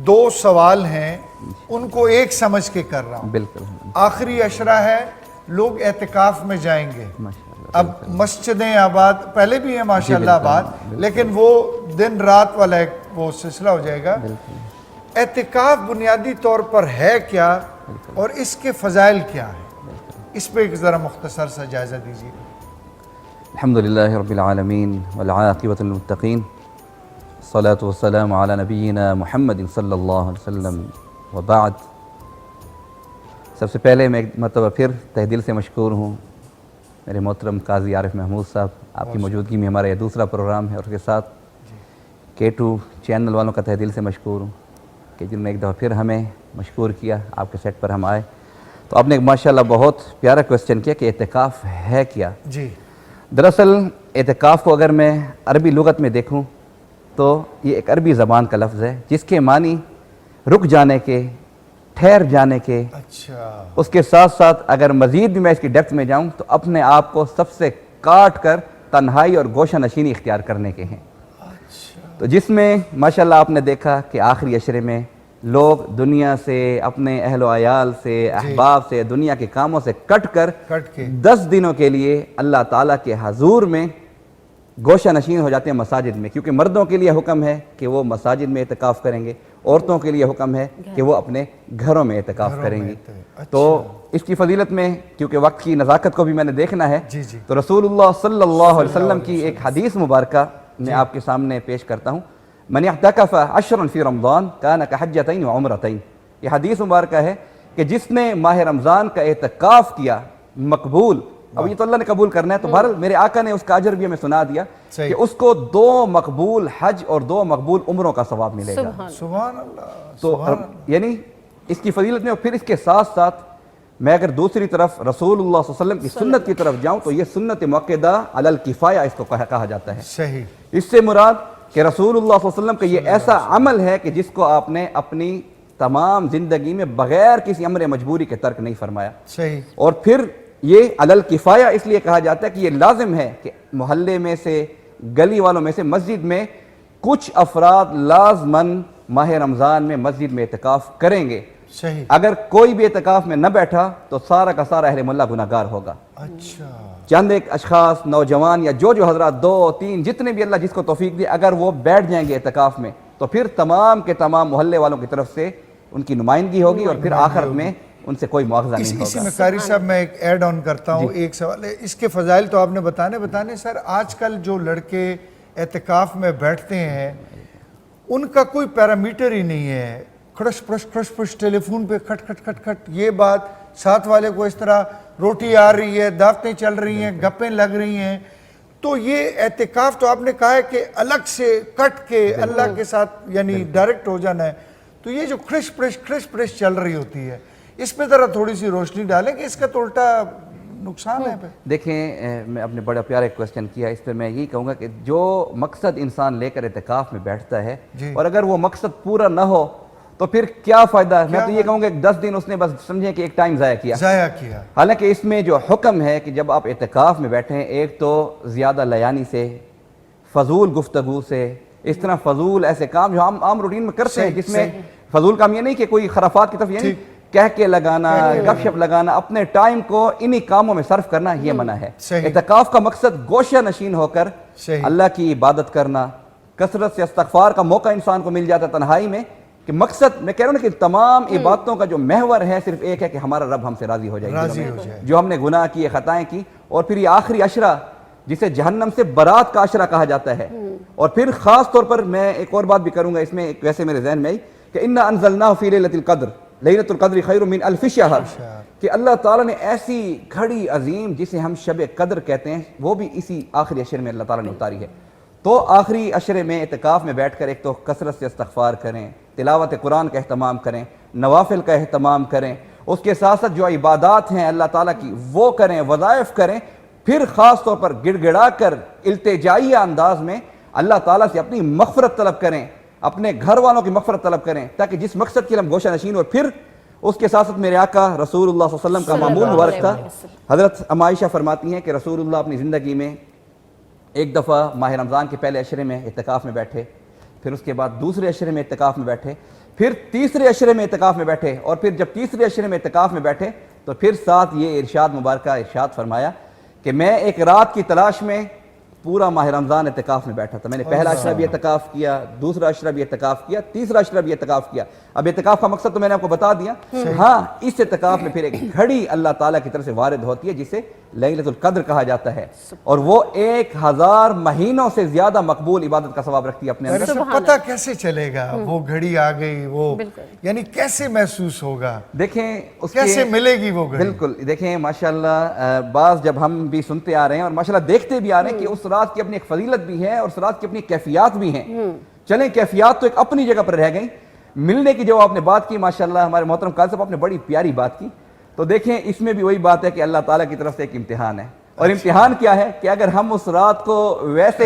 دو سوال ہیں ان کو ایک سمجھ کے کر رہا ہوں. بالکل. آخری عشرہ ہے, لوگ اعتکاف میں جائیں گے. اب مسجدیں آباد پہلے بھی ہیں ماشاءاللہ آباد, لیکن وہ دن رات والا ایک وہ سلسلہ ہو جائے گا. اعتکاف بنیادی طور پر ہے کیا اور اس کے فضائل کیا ہیں, اس پہ ایک ذرا مختصر سا جائزہ دیجیے. الحمدللہ رب العالمین والعاقبۃ للمتقین الصلاۃ والسلام علی نبینا محمد صلی اللہ علیہ وسلم وبعد. سب سے پہلے میں ایک مرتبہ پھر تہ دل سے مشکور ہوں میرے محترم قاضی عارف محمود صاحب, آپ کی موجودگی میں ہمارا یہ دوسرا پروگرام ہے, اور اس کے ساتھ K2 چینل والوں کا تہ دل سے مشکور ہوں کہ جنہوں نے ایک دفعہ پھر ہمیں مشکور کیا, آپ کے سیٹ پر ہم آئے. تو آپ نے ماشاءاللہ بہت پیارا کوسچن کیا کہ اعتکاف ہے کیا. جی دراصل اعتکاف کو اگر میں عربی لغت میں دیکھوں تو یہ ایک عربی زبان کا لفظ ہے جس کے معنی رک جانے کے, ٹھہر جانے کے. اچھا. اس کے ساتھ ساتھ اگر مزید بھی میں اس کی ڈیپتھ میں جاؤں تو اپنے آپ کو سب سے کاٹ کر تنہائی اور گوشہ نشینی اختیار کرنے کے ہیں. تو جس میں ماشاءاللہ آپ نے دیکھا کہ آخری عشرے میں لوگ دنیا سے, اپنے اہل و عیال سے, احباب سے, دنیا کے کاموں سے کٹ کے 10 دنوں کے لیے اللہ تعالیٰ کے حضور میں گوشہ نشین ہو جاتے ہیں مساجد میں, کیونکہ مردوں کے لیے حکم ہے کہ وہ مساجد میں اعتکاف کریں گے, عورتوں کے لیے حکم ہے کہ وہ اپنے گھروں میں اعتکاف کریں گی. تو اس کی فضیلت میں کیونکہ وقت کی نزاکت کو بھی میں نے دیکھنا ہے, تو رسول اللہ صلی اللہ علیہ وسلم کی ایک حدیث مبارکہ میں آپ کے سامنے پیش کرتا ہوں. من اعتکف عشرا فی رمضان کان کحجتین وعمرتین. یہ حدیث مبارکہ ہے کہ جس نے ماہ رمضان کا اعتکاف کیا مقبول, اب یہ تو اللہ نے قبول کرنا ہے, تو بہرحال میرے آقا نے اس کا اجر بھی ہمیں سنا دیا کہ اس کو 2 مقبول حج اور 2 مقبول عمروں کا ثواب ملے گا. سبحان اللہ. تو یعنی اس کی فضیلت میں, اور پھر اس کے ساتھ ساتھ میں اگر دوسری طرف رسول اللہ صلی اللہ علیہ وسلم کی سنت کی طرف جاؤں تو یہ سنت مؤکدہ علی الکفایہ اس کو کہا جاتا ہے. صحیح. اس سے مراد کہ رسول اللہ صلی اللہ علیہ وسلم کا یہ ایسا عمل ہے کہ جس کو آپ نے اپنی تمام زندگی میں بغیر کسی امر مجبوری کے ترک نہیں فرمایا. صحیح. اور پھر یہ علی الکفایہ اس لیے کہا جاتا ہے کہ یہ لازم ہے کہ محلے میں سے, گلی والوں میں سے, مسجد میں کچھ افراد لازماً ماہ رمضان میں مسجد میں اعتکاف کریں گے. صحیح. اگر کوئی بھی اعتکاف میں نہ بیٹھا تو سارا کا سارا اہل محلہ گناہگار ہوگا. اچھا. چند ایک اشخاص, نوجوان یا جو حضرات 2 3 جتنے بھی اللہ جس کو توفیق دے, اگر وہ بیٹھ جائیں گے اعتکاف میں تو پھر تمام کے تمام محلے والوں کی طرف سے ان کی نمائندگی ہوگی, اور پھر آخرت میں ان سے کوئی مواخذہ نہیں ہوگا. اسی میں قاری صاحب میں ایک ایڈ آن کرتا ہوں. ایک سوال ہے, اس کے فضائل تو آپ نے بتانے سر. آج کل جو لڑکے اعتکاف میں بیٹھتے ہیں ان کا کوئی پیرامیٹر ہی نہیں ہے. کھڑش پڑش ٹیلی فون پہ کھٹ یہ بات, ساتھ والے کو اس طرح روٹی آ رہی ہے, دعوتیں چل رہی ہیں, گپیں لگ رہی ہیں. تو یہ اعتکاف تو آپ نے کہا ہے کہ الگ سے کٹ کے اللہ کے ساتھ یعنی ڈائریکٹ ہو جانا ہے. تو یہ جو کھڑش پڑش چل رہی ہوتی ہے, اس پہ ذرا تھوڑی سی روشنی ڈالیں کہ اس کا تو الٹا نقصان ہے. دیکھیں, میں اپنے بڑا پیارا کوسچن کیا, اس پہ میں یہی کہوں گا کہ جو مقصد انسان لے کر اعتکاف میں بیٹھتا ہے اور اگر وہ مقصد پورا نہ ہو تو پھر کیا فائدہ ہے. میں تو یہ کہوں گا کہ 10 دن اس نے بس سمجھیں کہ ایک ٹائم ضائع کیا. حالانکہ اس میں جو حکم ہے کہ جب آپ اعتکاف میں بیٹھیں, ایک تو زیادہ لیانی سے, فضول گفتگو سے, اس طرح فضول ایسے کام جو ہم عام روٹین میں کرتے ہیں, جس میں فضول کام یہ نہیں کہ کوئی خرافات کی طرف, یعنی کہہ کے لگانا, گپ شپ لگانا, اپنے ٹائم کو انہی کاموں میں صرف کرنا, یہ منع ہے. اعتکاف کا مقصد گوشہ نشین ہو کر اللہ کی عبادت کرنا, کثرت سے استغفار کا موقع انسان کو مل جاتا ہے تنہائی میں, کہ مقصد میں کہہ رہا ہوں کہ تمام عبادتوں کا جو محور ہے صرف ایک ہے کہ ہمارا رب ہم سے راضی ہو جائے, جو ہم نے گناہ کیے, خطائیں کی. اور پھر یہ آخری عشرہ جسے جہنم سے برات کا عشرہ کہا جاتا ہے. اور پھر خاص طور پر میں ایک اور بات بھی کروں گا اس میں, ویسے میرے ذہن میں آئی کہ انا انزلناہ فی لیلۃ القدر, لیلۃ القدر خیر من الف شہر, کہ اللہ تعالیٰ نے ایسی گھڑی عظیم جسے ہم شب قدر کہتے ہیں وہ بھی اسی آخری عشرے میں اللہ تعالیٰ نے اتاری ہے. تو آخری عشرے میں اعتکاف میں بیٹھ کر ایک تو کثرت سے استغفار کریں, تلاوت قرآن کا اہتمام کریں, نوافل کا اہتمام کریں, اس کے ساتھ ساتھ جو عبادات ہیں اللہ تعالیٰ کی وہ کریں, وظائف کریں. پھر خاص طور پر گڑ گڑا کر التجائیہ انداز میں اللہ تعالیٰ سے اپنی مغفرت طلب کریں, اپنے گھر والوں کی مغفرت طلب کریں, تاکہ جس مقصد کے لیے ہم گوشہ نشین. اور پھر اس کے ساتھ ساتھ میرے آقا رسول اللہ صلی اللہ علیہ وسلم کا معمول مبارک تھا. حضرت ام عائشہ فرماتی ہیں کہ رسول اللہ اپنی زندگی میں ایک دفعہ ماہ رمضان کے پہلے عشرے میں اعتکاف میں بیٹھے, پھر اس کے بعد دوسرے عشرے میں اعتکاف میں بیٹھے, پھر تیسرے عشرے میں اعتکاف میں بیٹھے، اور پھر جب تیسرے عشرے میں اعتکاف میں بیٹھے تو پھر ساتھ یہ ارشاد مبارکہ ارشاد فرمایا کہ میں ایک رات کی تلاش میں پورا ماہ رمضان اعتکاف میں بیٹھا تھا. میں نے پہلا عشرہ بھی اعتکاف کیا، دوسرا عشرہ بھی اعتکاف کیا، تیسرا عشرہ بھی اعتکاف کیا. اب اعتکاف کا مقصد تو میں نے آپ کو بتا دیا. ہاں، اس اعتکاف میں پھر ایک گھڑی اللہ تعالیٰ کی طرف سے وارد ہوتی ہے جسے لیلۃ القدر کہا جاتا ہے، اور وہ 1000 مہینوں سے زیادہ مقبول عبادت کا ثواب رکھتی ہے اپنے اندر. پتہ کیسے چلے گا وہ گھڑی آ گئی، وہ یعنی کیسے محسوس ہوگا؟ دیکھیں اس کیسے ملے گی وہ گھڑی؟ بالکل دیکھیں ماشاءاللہ بعض جب ہم بھی سنتے آ رہے ہیں اور ماشاءاللہ دیکھتے بھی آ رہے ہیں کہ اس رات کی اپنی ایک فضیلت بھی ہے اور اس رات کی اپنی کیفیات بھی ہیں. چلیں کیفیات تو ایک اپنی جگہ پر رہ گئیں، ملنے کی جو آپ نے بات کی ماشاءاللہ ہمارے محترم قاضی صاحب آپ نے بڑی پیاری بات کی. تو دیکھیں اس میں بھی وہی بات ہے کہ اللہ تعالیٰ کی طرف سے ایک امتحان ہے، اور امتحان کیا ہے کہ اگر ہم اس رات کو ویسے ہی